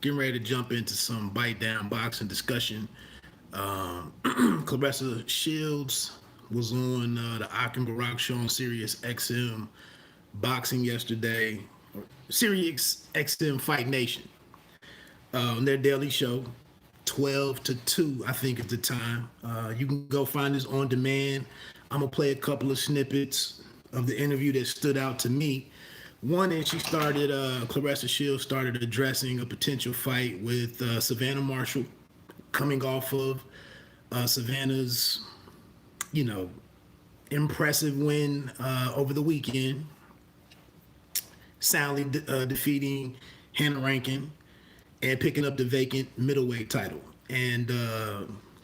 getting ready to jump into some bite down boxing discussion. Claressa Shields was on the Ak and Barak Show on SiriusXM boxing yesterday. SiriusXM Fight Nation. On their daily show, 12 to 2, I think at the time. You can go find this on demand. I'm going to play a couple of snippets of the interview that stood out to me. One is Claressa Shields started addressing a potential fight with Savannah Marshall, coming off of Savannah's, impressive win over the weekend, soundly defeating Hannah Rankin and picking up the vacant middleweight title. And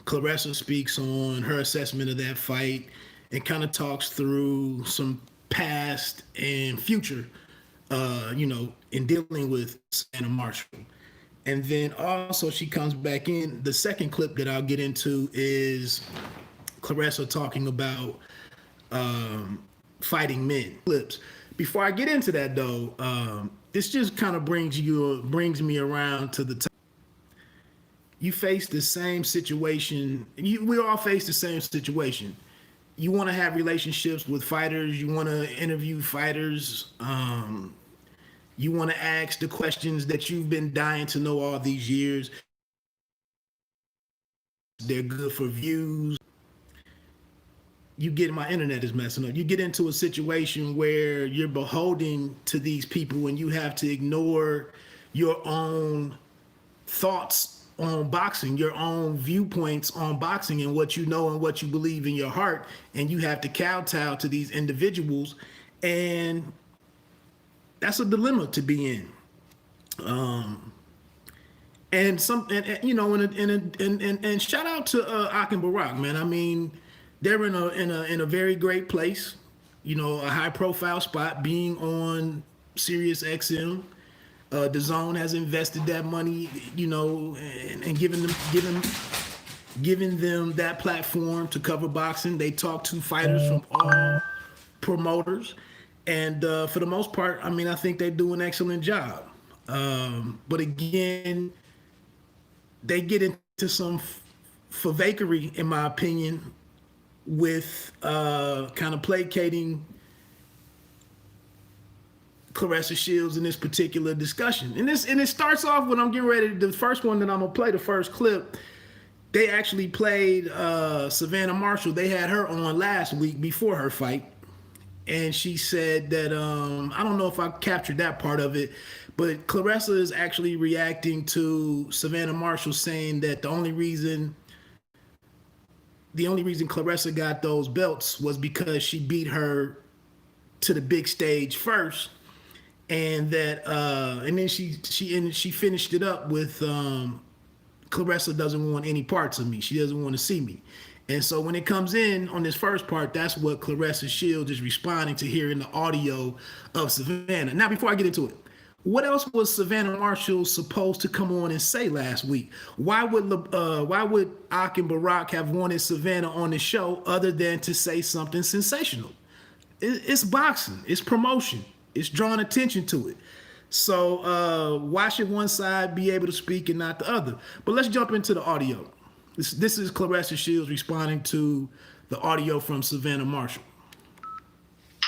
Claressa speaks on her assessment of that fight and kind of talks through some past and future, in dealing with Savannah Marshall. And then also she comes back in. The second clip that I'll get into is Claressa talking about fighting men clips. Before I get into that though, this just kind of brings me around to the time. You face the same situation. We all face the same situation. You want to have relationships with fighters. You want to interview fighters. You want to ask the questions that you've been dying to know all these years. They're good for views. My internet is messing up. You get into a situation where you're beholden to these people and you have to ignore your own thoughts on boxing, your own viewpoints on boxing and what you know and what you believe in your heart. And you have to kowtow to these individuals. And that's a dilemma to be in. And shout out to Ak and Barak, man. I mean, they're in a very great place, a high profile spot, being on SiriusXM. The Zone has invested that money, and giving them that platform to cover boxing. They talk to fighters from all promoters, and for the most part, I mean, I think they do an excellent job. But again, they get into some fakery, in my opinion, with kind of placating Claressa Shields in this particular discussion. And it starts off when I'm getting ready. The first one that I'm gonna play, the first clip, they actually played Savannah Marshall. They had her on last week before her fight. And she said that, I don't know if I captured that part of it, but Claressa is actually reacting to Savannah Marshall saying that the only reason Claressa got those belts was because she beat her to the big stage first. And that, and then she finished it up with, Claressa doesn't want any parts of me. She doesn't want to see me. And so when it comes in on this first part, that's what Claressa Shields is responding to here in the audio of Savannah. Now, before I get into it, what else was Savannah Marshall supposed to come on and say last week? Why would Ak and Barak have wanted Savannah on the show other than to say something sensational? It's boxing. It's promotion. It's drawing attention to it. So why should one side be able to speak and not the other? But let's jump into the audio. This is Claressa Shields responding to the audio from Savannah Marshall. I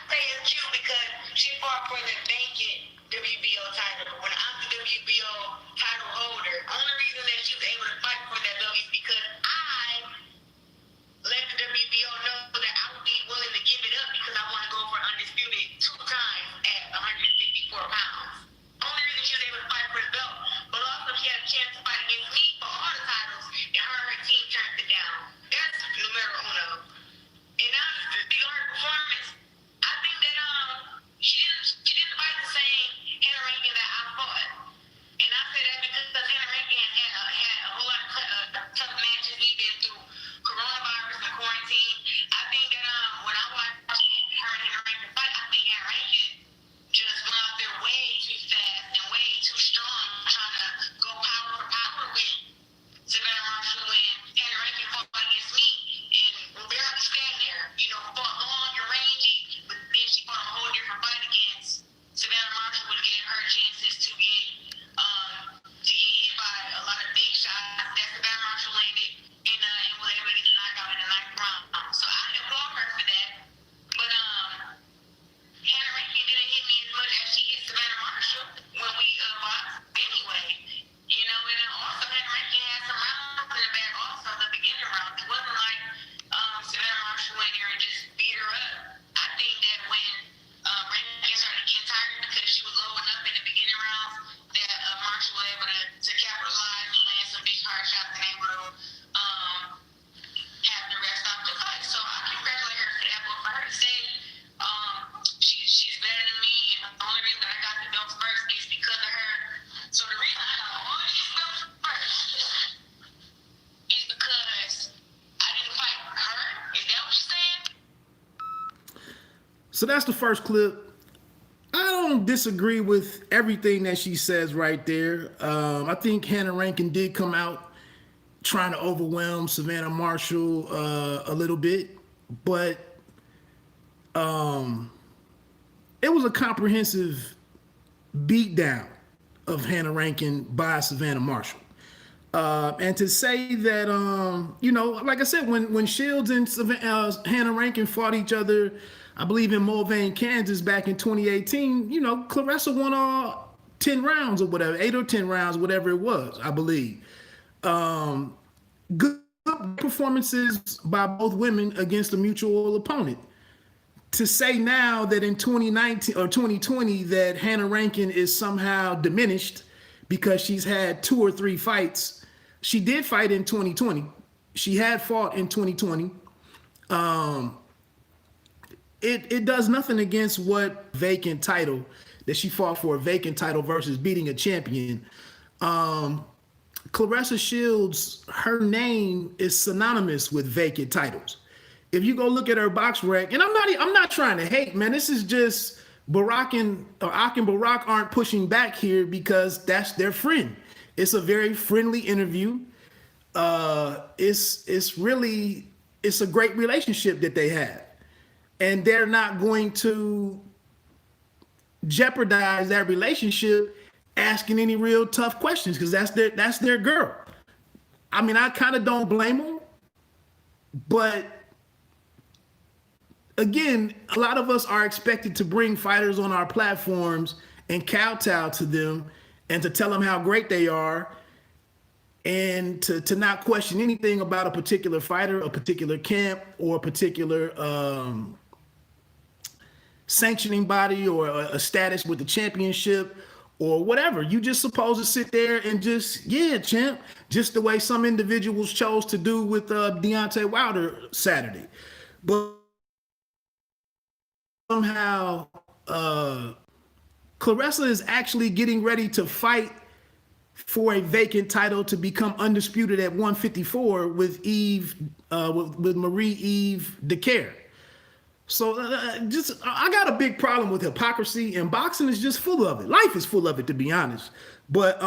say it's cute because she fought for the vacant WBO title. When I'm the WBO title holder, only reason that she was able to fight for that belt is because I let the WBO know that I would be willing to give it up because I want to go for undisputed 2 times at 164 pounds. Only reason she was able to fight for the belt, but also she had a chance to fight against me for all the titles, and her team turned it down. That's numero uno. And now to speak on her performance, I think that she didn't fight the same Hannah Rankin that I fought. And I say that because Hannah Rankin had a whole lot of tough matches. We've been through coronavirus and quarantine. I think because of her. So the reason I got all these belts first is because I didn't fight her. Is that what you're saying? So that's the first clip. I don't disagree with everything that she says right there. I think Hannah Rankin did come out trying to overwhelm Savannah Marshall a little bit, but it was a comprehensive beatdown of Hannah Rankin by Savannah Marshall. And to say that, like I said, when Shields and Hannah Rankin fought each other, I believe in Mulvane, Kansas back in 2018, Claressa won all 10 rounds or whatever, 8 or 10 rounds, whatever it was, I believe. Good performances by both women against a mutual opponent. To say now that in 2019 or 2020 that Hannah Rankin is somehow diminished because she's had 2 or 3 fights. She did fight in 2020. She had fought in 2020. It does nothing against what vacant title that she fought for, a vacant title versus beating a champion. Claressa Shields, her name is synonymous with vacant titles. If you go look at her box rec, and I'm not trying to hate, man. This is just Ak and Barak aren't pushing back here because that's their friend. It's a very friendly interview. It's a great relationship that they have. And they're not going to jeopardize that relationship asking any real tough questions because that's their girl. I mean, I kind of don't blame them, but again, a lot of us are expected to bring fighters on our platforms and kowtow to them and to tell them how great they are and to not question anything about a particular fighter, a particular camp, or a particular sanctioning body or a status with the championship or whatever. You just supposed to sit there and just, yeah, champ, just the way some individuals chose to do with Deontay Wilder Saturday. But somehow Claressa is actually getting ready to fight for a vacant title to become undisputed at 154 with with Marie Eve DeCare. So I got a big problem with hypocrisy, and boxing is just full of it. Life is full of it, to be honest. But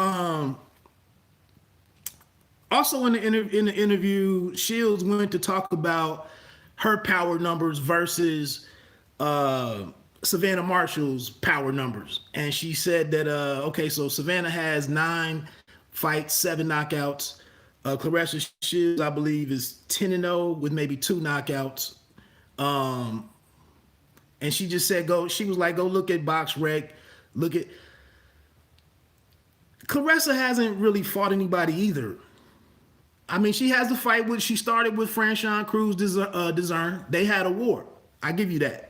also in the interview, Shields went to talk about her power numbers versus Savannah Marshall's power numbers. And she said that, okay, so Savannah has 9 fights, 7 knockouts. Claressa Shields, I believe, is 10-0 with maybe 2 knockouts. And she just said, go look at box rec. Claressa hasn't really fought anybody either. I mean, she has the fight she started with Franchon Cruz Dizern. They had a war. I give you that.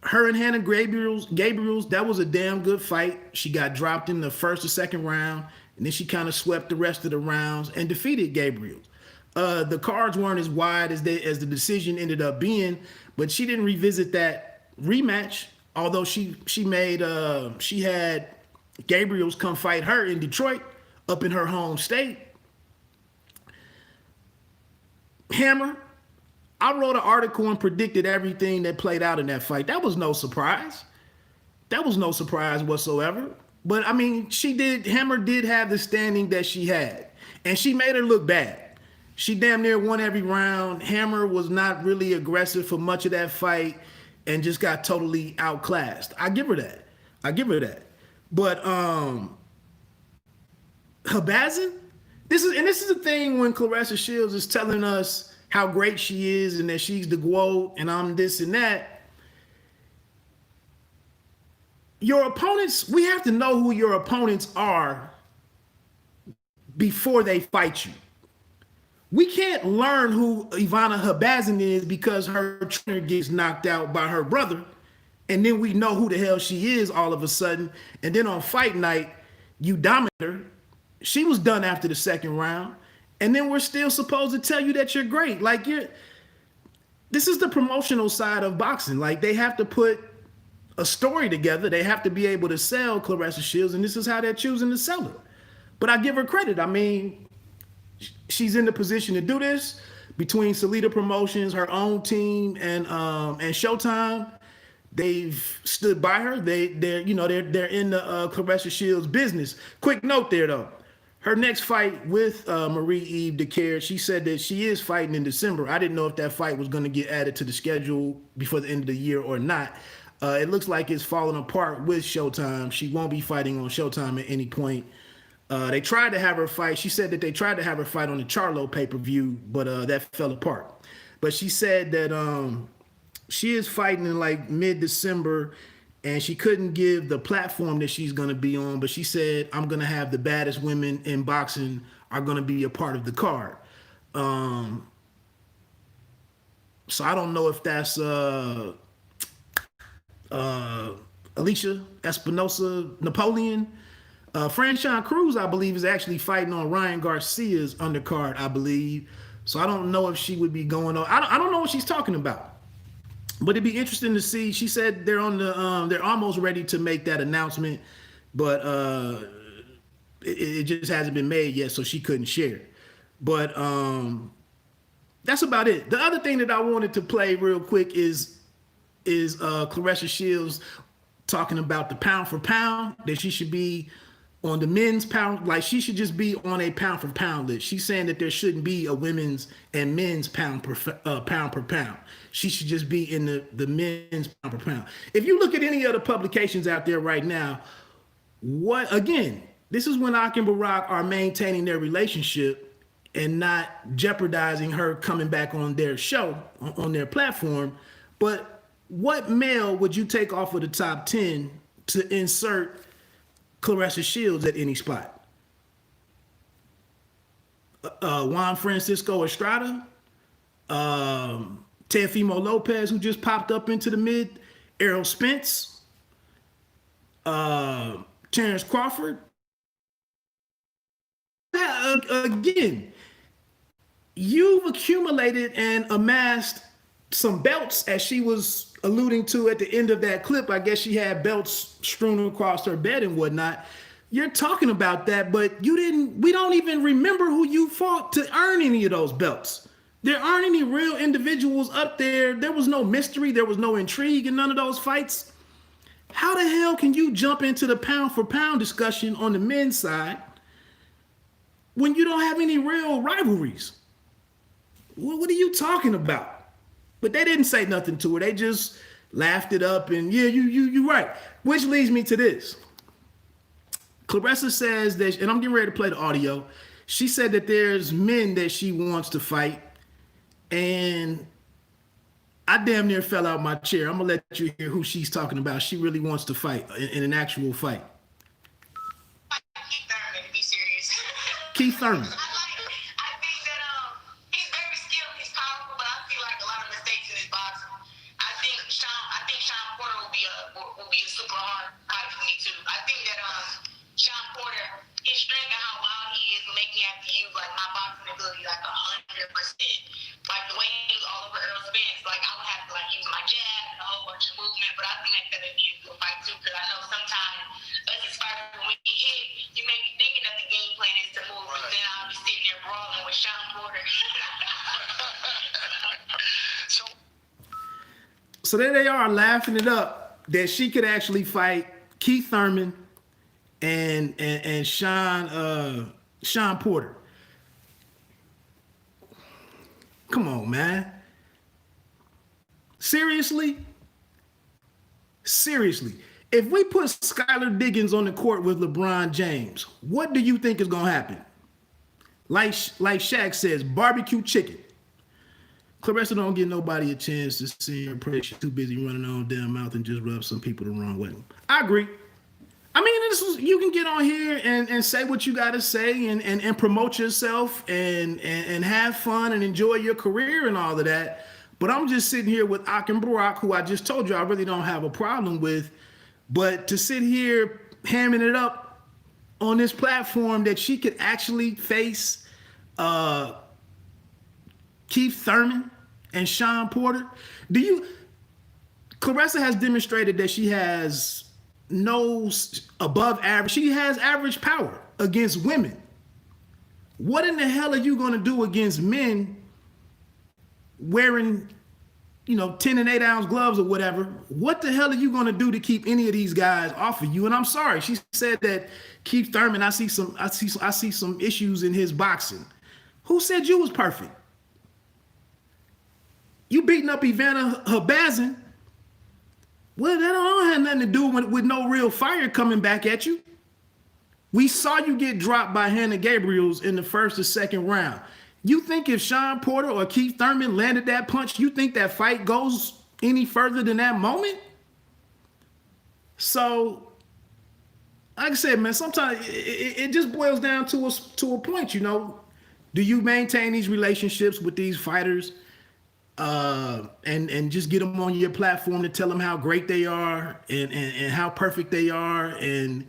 Her and Hannah Gabriels, that was a damn good fight. She got dropped in the first or second round, and then she kind of swept the rest of the rounds and defeated Gabriels. The cards weren't as wide as the decision ended up being, but she didn't revisit that rematch. Although she had Gabriels come fight her in Detroit, up in her home state. Hammer, I wrote an article and predicted everything that played out in that fight. That was no surprise. That was no surprise whatsoever. But I mean, Hammer did have the standing that she had, and she made her look bad. She damn near won every round. Hammer was not really aggressive for much of that fight and just got totally outclassed. I give her that. But Habazin, this is the thing when Claressa Shields is telling us how great she is and that she's the GOAT and I'm this and that. Your opponents, we have to know who your opponents are before they fight you. We can't learn who Ivana Habazin is because her trainer gets knocked out by her brother, and then we know who the hell she is all of a sudden, and then on fight night, you dominate her. She was done after the second round, and then we're still supposed to tell you that you're great. This is the promotional side of boxing. Like, they have to put a story together. They have to be able to sell Claressa Shields, and this is how they're choosing to sell it. But I give her credit. I mean, she's in the position to do this between Salida Promotions, her own team, and Showtime. They've stood by her. They're in the Claressa Shields business. Quick note there though. Her next fight with Marie-Eve Dicaire, she said that she is fighting in December. I didn't know if that fight was going to get added to the schedule before the end of the year or not. It looks like it's falling apart with Showtime. She won't be fighting on Showtime at any point. They tried to have her fight. She said that they tried to have her fight on the Charlo pay-per-view, but that fell apart. But she said that she is fighting in like mid-December, and she couldn't give the platform that she's going to be on, but she said, I'm going to have the baddest women in boxing are going to be a part of the card. So I don't know if that's Alicia Espinosa Napoleon. Franchon Cruz, I believe, is actually fighting on Ryan Garcia's undercard, I believe. So I don't know if she would be going on. I don't know what she's talking about. But it'd be interesting to see. She said they're on the they're almost ready to make that announcement, but it just hasn't been made yet, so she couldn't share. But that's about it. The other thing that I wanted to play real quick is Claressa Shields talking about the pound for pound, that she should be on the men's pound, like she should just be on a pound for pound list. She's saying that there shouldn't be a women's and men's pound per pound. She should just be in the men's pound per pound. If you look at any other publications out there right now, this is when Ak and Barak are maintaining their relationship and not jeopardizing her coming back on their show, on their platform. But what male would you take off of the top 10 to insert Claressa Shields at any spot? Juan Francisco Estrada, Teofimo Lopez, who just popped up into the mid, Errol Spence, Terrence Crawford. Again, you've accumulated and amassed some belts, as she was alluding to at the end of that clip. I guess she had belts strewn across her bed and whatnot. You're talking about that, but we don't even remember who you fought to earn any of those belts. There aren't any real individuals up there. There was no mystery. There was no intrigue in none of those fights. How the hell can you jump into the pound for pound discussion on the men's side when you don't have any real rivalries? What are you talking about? But they didn't say nothing to her. They just laughed it up, and yeah, you're right. Which leads me to this. Claressa says that, and I'm getting ready to play the audio. She said that there's men that she wants to fight, and I damn near fell out my chair. I'm gonna let you hear who she's talking about. She really wants to fight in an actual fight. Keith Thurman, to be serious. Keith Thurman. I think that he's very skilled, he's powerful, but I feel like a lot of mistakes in his boxing. I think Sean Porter will be a super hard fight for me too. I think that Sean Porter, his strength and how wild he is, will make me have to use like my boxing ability like 100%. Like the way he was all over Earl Spence, like I would have to like use my jab and a whole bunch of movement. But I think that would be a good fight too, because I know sometimes us as fighters, when we get hit, you may be thinking that the game plan is to move, but then I'll be sitting there brawling with Sean Porter. So there they are laughing it up that she could actually fight Keith Thurman and Sean Porter. Come on, man. Seriously? If we put Skylar Diggins on the court with LeBron James, what do you think is going to happen? Like Shaq says, barbecue chicken. Claressa don't give nobody a chance to see her pray. She's too busy running her own damn mouth and just rub some people the wrong way. I agree. I mean, you can get on here and say what you got to say and promote yourself and have fun and enjoy your career and all of that. But I'm just sitting here with Ak and Barak, who I just told you I really don't have a problem with. But to sit here hamming it up on this platform that she could actually face Keith Thurman and Sean Porter. Claressa has demonstrated that she has no above average. She has average power against women. What in the hell are you going to do against men wearing, 10 and 8 ounce gloves or whatever? What the hell are you going to do to keep any of these guys off of you? And I'm sorry, she said that Keith Thurman, I see some issues in his boxing. Who said you was perfect? You beating up Ivana Habazin. Well, that don't have nothing to do with no real fire coming back at you. We saw you get dropped by Hannah Gabriels in the first or second round. You think if Sean Porter or Keith Thurman landed that punch, you think that fight goes any further than that moment? So, like I said, man, sometimes it just boils down to a point, Do you maintain these relationships with these fighters and just get them on your platform to tell them how great they are and how perfect they are and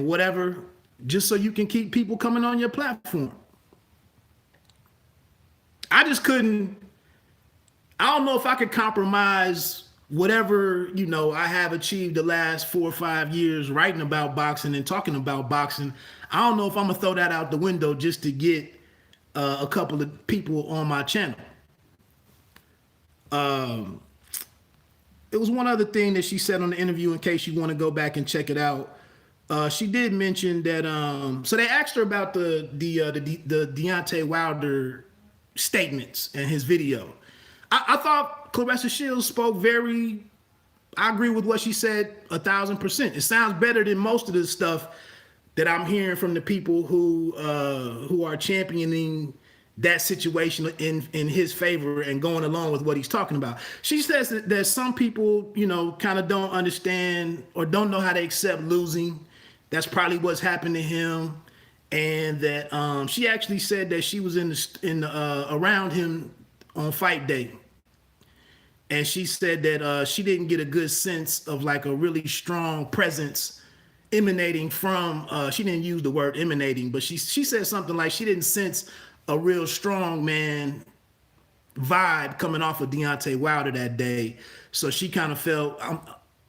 whatever, just so you can keep people coming on your platform? I just couldn't. I don't know if I could compromise whatever, I have achieved the last 4 or 5 years writing about boxing and talking about boxing. I don't know if I'm going to throw that out the window just to get a couple of people on my channel. It was one other thing that she said on the interview, in case you want to go back and check it out. She did mention that, so they asked her about the Deontay Wilder statements and his video. I thought Claressa Shields spoke I agree with what she said 1,000%. It sounds better than most of the stuff that I'm hearing from the people who are championing that situation in his favor and going along with what he's talking about. She says that some people, kind of don't understand or don't know how to accept losing. That's probably what's happened to him. And that she actually said that she was around him on fight day. And she said that she didn't get a good sense of like a really strong presence emanating from, she didn't use the word emanating, but she said something like she didn't sense a real strong man vibe coming off of Deontay Wilder that day. So she kind of felt,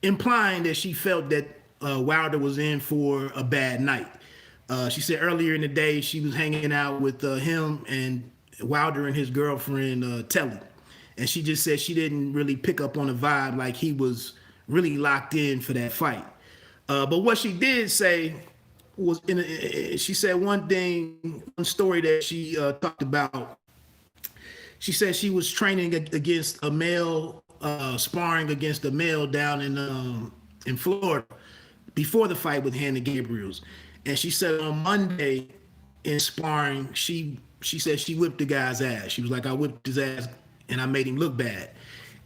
implying that she felt that Wilder was in for a bad night. She said earlier in the day she was hanging out with him and Wilder and his girlfriend Telly, and she just said she didn't really pick up on the vibe, like he was really locked in for that fight. But what she did say was, she said one story that she talked about. She said she was training against a male, sparring against a male down in Florida before the fight with Hannah Gabriels. And she said on Monday in sparring, she said she whipped the guy's ass. She was like, I whipped his ass and I made him look bad.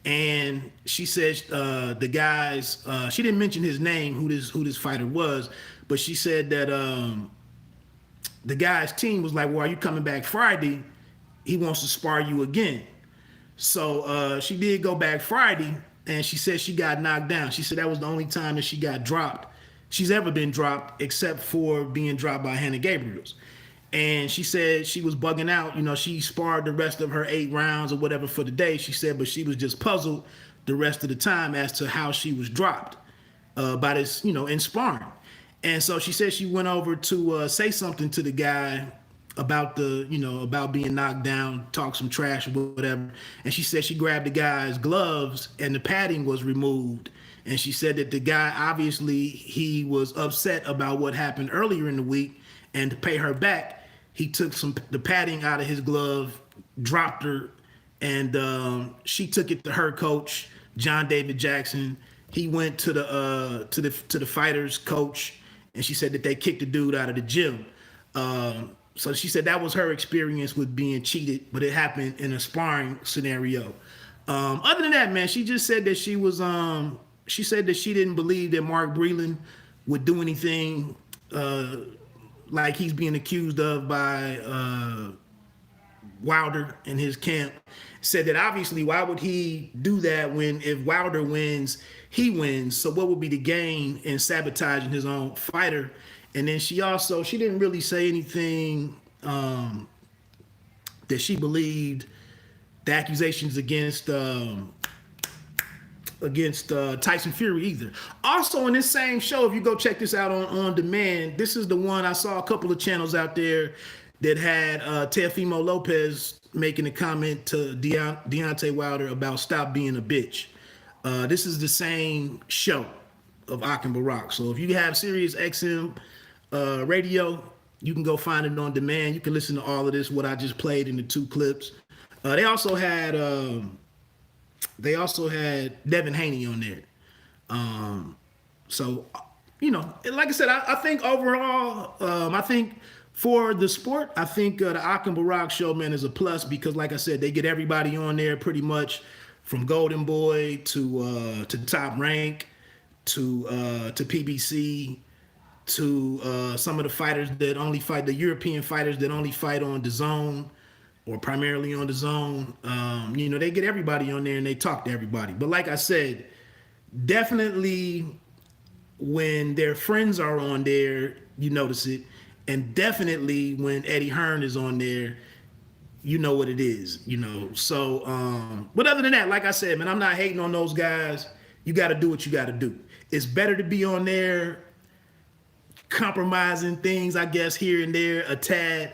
And she said the guys, she didn't mention his name, who this fighter was, but she said that the guy's team was like, well, are you coming back Friday? He wants to spar you again. So she did go back Friday, and she said she got knocked down. She said that was the only time that she got dropped. She's ever been dropped, except for being dropped by Hannah Gabriels. And she said she was bugging out. She sparred the rest of her 8 rounds or whatever for the day, she said, but she was just puzzled the rest of the time as to how she was dropped by this, in sparring. And so she said she went over to say something to the guy about about being knocked down, talk some trash or whatever. And she said she grabbed the guy's gloves and the padding was removed. And she said that the guy, obviously, he was upset about what happened earlier in the week. And to pay her back, he took the padding out of his glove, dropped her, and she took it to her coach, John David Jackson. He went to the fighter's coach, and she said that they kicked the dude out of the gym. So she said that was her experience with being cheated, but it happened in a sparring scenario. Other than that, man, she just said that she was. She said that she didn't believe that Mark Breland would do anything like he's being accused of by Wilder and his camp. Said that obviously, why would he do that when if Wilder wins, he wins? So what would be the gain in sabotaging his own fighter? And then she didn't really say anything that she believed the accusations against Tyson Fury either. Also, in this same show, if you go check this out on demand, this is the one I saw a couple of channels out there that had Teofimo Lopez making a comment to Deontay Wilder about stop being a bitch. This is the same show of Ak and Barak. So if you have SiriusXM radio, you can go find it on demand. You can listen to all of this, what I just played in the 2 clips. They also had Devin Haney on there. So, you know, like I said, I think overall, I think for the sport, I think the Ak and Barak Show, man, is a plus because, like I said, they get everybody on there pretty much from Golden Boy to Top Rank to PBC to some of the fighters that only fight, the European fighters that only fight on DAZN or primarily on DAZN. You know, they get everybody on there and they talk to everybody. But like I said, definitely when their friends are on there, you notice it. And definitely when Eddie Hearn is on there, you know what it is, you know. So, but other than that, like I said, man, I'm not hating on those guys. You got to do what you got to do. It's better to be on there compromising things, I guess, here and there a tad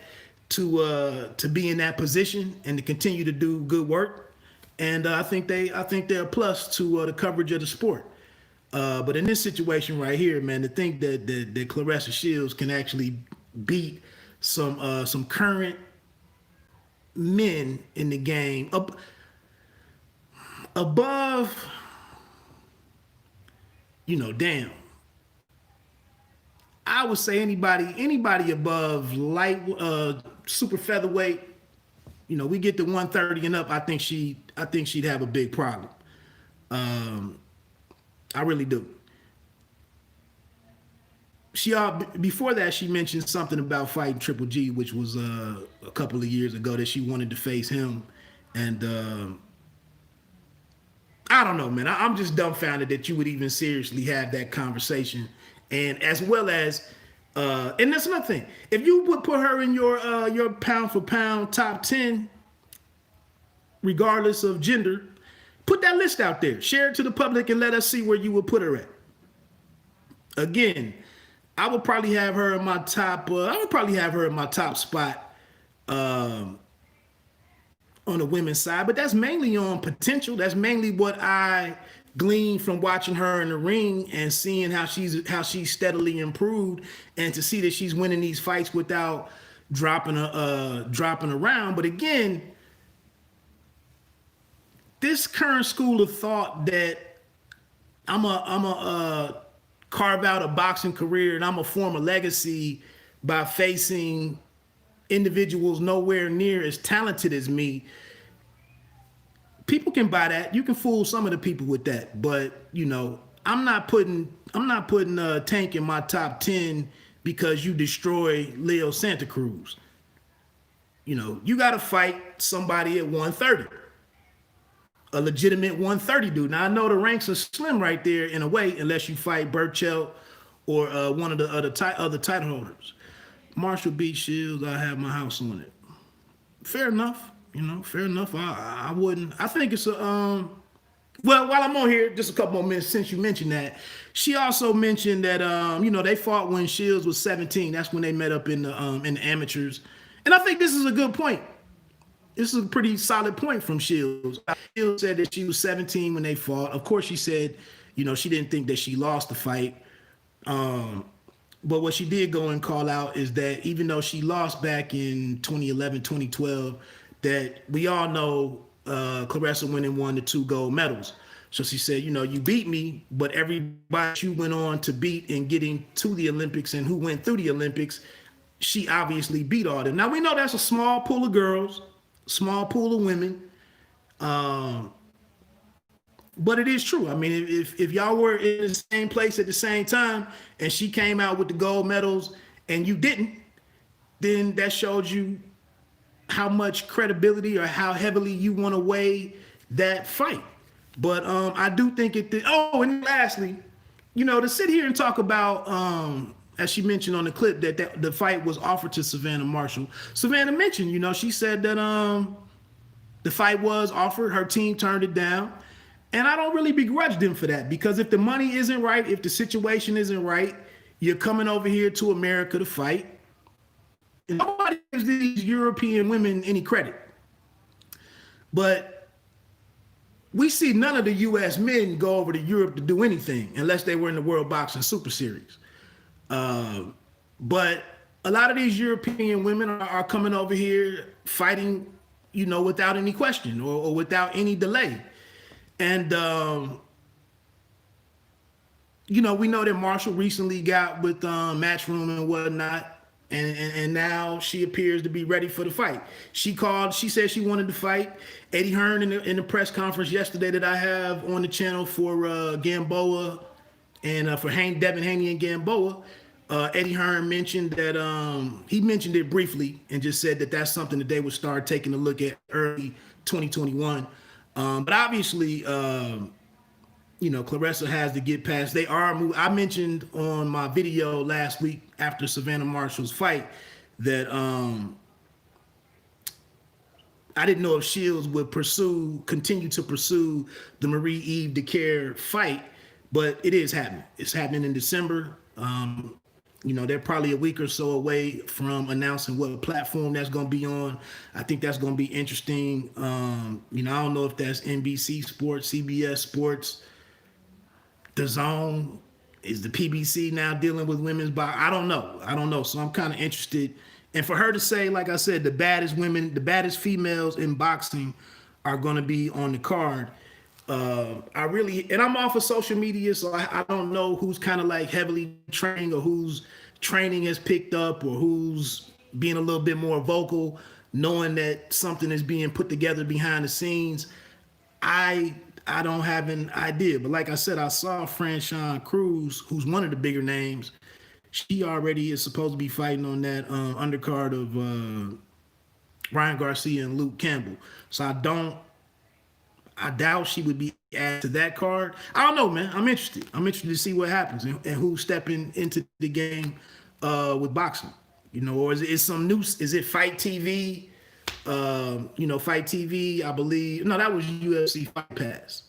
to be in that position and to continue to do good work. And I think they're a plus to the coverage of the sport. But in this situation right here, man, to think that Claressa Shields can actually beat some current men in the game above, you know, damn. I would say anybody above light super featherweight, you know, we get to 130 and up, I think she'd have a big problem. I really do. Before that, she mentioned something about fighting Triple G, which was a couple of years ago, that she wanted to face him. And I don't know, man. I'm just dumbfounded that you would even seriously have that conversation. And as well as, and that's another thing. If you would put her in your pound for pound top 10, regardless of gender, put that list out there. Share it to the public and let us see where you would put her at. Again, I would probably have her in my top. I would probably have her in my top spot on the women's side, but that's mainly on potential. That's mainly what I gleaned from watching her in the ring and seeing how she's steadily improved, and to see that she's winning these fights without dropping around. But again, this current school of thought that I'm a carve out a boxing career and I'm gonna form a legacy by facing individuals nowhere near as talented as me, people can buy that. You can fool some of the people with that, but you know, I'm not putting Tank in my top 10 because you destroy Leo Santa Cruz. You know, you got to fight somebody at 130. A legitimate 130 dude. Now I know the ranks are slim right there in a way, unless you fight Burchell or one of the other title holders. Marshall beat Shields. I have my house on it. Fair enough. You know, fair enough. I wouldn't. I think it's a well, while I'm on here, just a couple more minutes since you mentioned that, she also mentioned that you know, they fought when Shields was 17. That's when they met up in the amateurs. And I think this is a good point. This is a pretty solid point from Shields. Shields said that she was 17 when they fought. Of course, she said, you know, she didn't think that she lost the fight. But what she did go and call out is that even though she lost back in 2011, 2012, that we all know Claressa went and won the 2 gold medals. So she said, you know, you beat me, but everybody you went on to beat in getting to the Olympics and who went through the Olympics, she obviously beat all them. Now, we know that's a small pool of girls, small pool of women. But it is true. I mean, if y'all were in the same place at the same time and she came out with the gold medals and you didn't, then that showed you how much credibility or how heavily you want to weigh that fight. But I do think and lastly, you know, to sit here and talk about, as she mentioned on the clip, that the fight was offered to Savannah Marshall. Savannah mentioned, you know, she said that the fight was offered, her team turned it down. And I don't really begrudge them for that, because if the money isn't right, if the situation isn't right, you're coming over here to America to fight. And nobody gives these European women any credit. But we see none of the U.S. men go over to Europe to do anything unless they were in the World Boxing Super Series. But a lot of these European women are coming over here fighting, you know, without any question or without any delay. And, you know, we know that Marshall recently got with Matchroom and whatnot. And now she appears to be ready for the fight. She said she wanted to fight. Eddie Hearn in the press conference yesterday that I have on the channel for Gamboa and for Devin Haney and Gamboa, Eddie Hearn mentioned that he mentioned it briefly and just said that that's something that they would start taking a look at early 2021. But obviously, you know, Claressa has to get past. They are moving. I mentioned on my video last week after Savannah Marshall's fight that I didn't know if Shields would continue to pursue the Marie-Eve DeCare fight, but it is happening. It's happening in December. You know, they're probably a week or so away from announcing what platform that's going to be on. I think that's going to be interesting. You know, I don't know if that's NBC Sports, CBS Sports, DAZN. Is the PBC now dealing with women's boxing? I don't know. So I'm kind of interested. And for her to say, like I said, the baddest women, the baddest females in boxing are going to be on the card. And I'm off of social media, so I don't know who's kind of like heavily training or whose training has picked up or who's being a little bit more vocal, knowing that something is being put together behind the scenes. I don't have an idea. But like I said, I saw Franchon Cruz, who's one of the bigger names. She already is supposed to be fighting on that undercard of Ryan Garcia and Luke Campbell. So I doubt she would be added to that card. I don't know, man. I'm interested. I'm interested to see what happens and who's stepping into the game with boxing. You know, or is it some new? Is it Fight TV? You know, Fight TV. I believe no, that was UFC Fight Pass.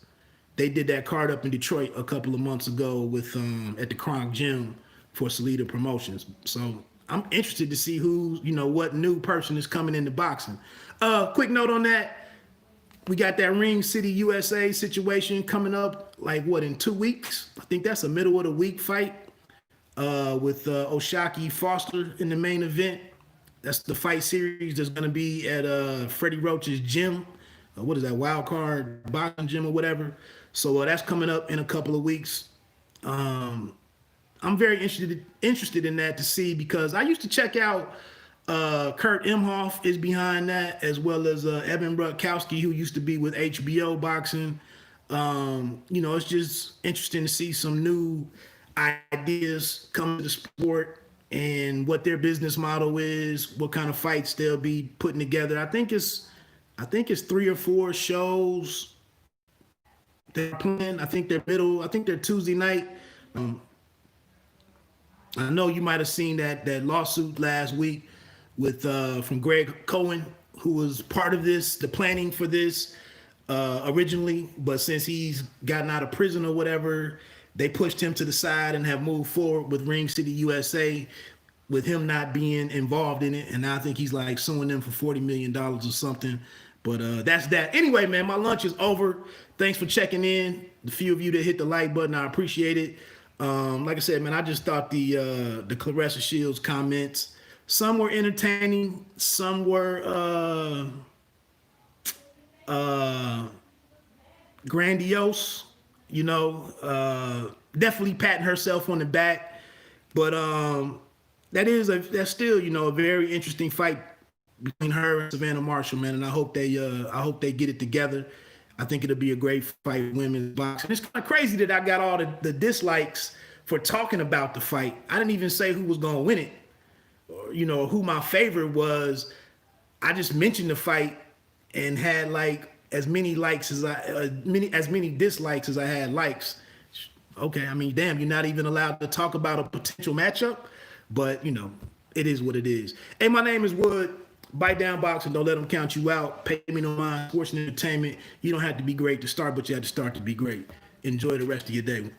They did that card up in Detroit a couple of months ago with at the Kronk Gym for Salida Promotions. So I'm interested to see who, you know, what new person is coming into boxing. Quick note on that. We got that Ring City USA situation coming up, like what, in 2 weeks? I think that's a middle of the week fight with Oshaki Foster in the main event. That's the fight series that's going to be at Freddie Roach's gym. What is that, Wild Card Boxing Gym or whatever? So that's coming up in a couple of weeks. I'm very interested in that to see, because I used to check out Kurt Imhoff is behind that, as well as Evan Rutkowski, who used to be with HBO Boxing. You know, it's just interesting to see some new ideas come to the sport and what their business model is, what kind of fights they'll be putting together. I think it's 3 or 4 shows they're playing. I think they're Tuesday night. I know you might have seen that lawsuit last week with from Greg Cohen, who was part of this, the planning for this originally, but since he's gotten out of prison or whatever, they pushed him to the side and have moved forward with Ring City USA with him not being involved in it. And now I think he's like suing them for $40 million or something. But that's that. Anyway, man, my lunch is over. Thanks for checking in. The few of you that hit the like button, I appreciate it. Like I said, man, I just thought the Claressa Shields comments, some were entertaining, some were grandiose, you know, definitely patting herself on the back. But that's still, you know, a very interesting fight between her and Savannah Marshall, man. And I hope they get it together. I think it'll be a great fight with women's boxing. It's kind of crazy that I got all the dislikes for talking about the fight. I didn't even say who was going to win it, or, you know, who my favorite was. I just mentioned the fight and had like as many dislikes as I had likes. Okay, I mean, damn, you're not even allowed to talk about a potential matchup, but you know, it is what it is. Hey, my name is Wood. bite down boxing. Don't let them count you out. Pay me no mind. Sports and entertainment. You don't have to be great to start, but you have to start to be great. Enjoy the rest of your day.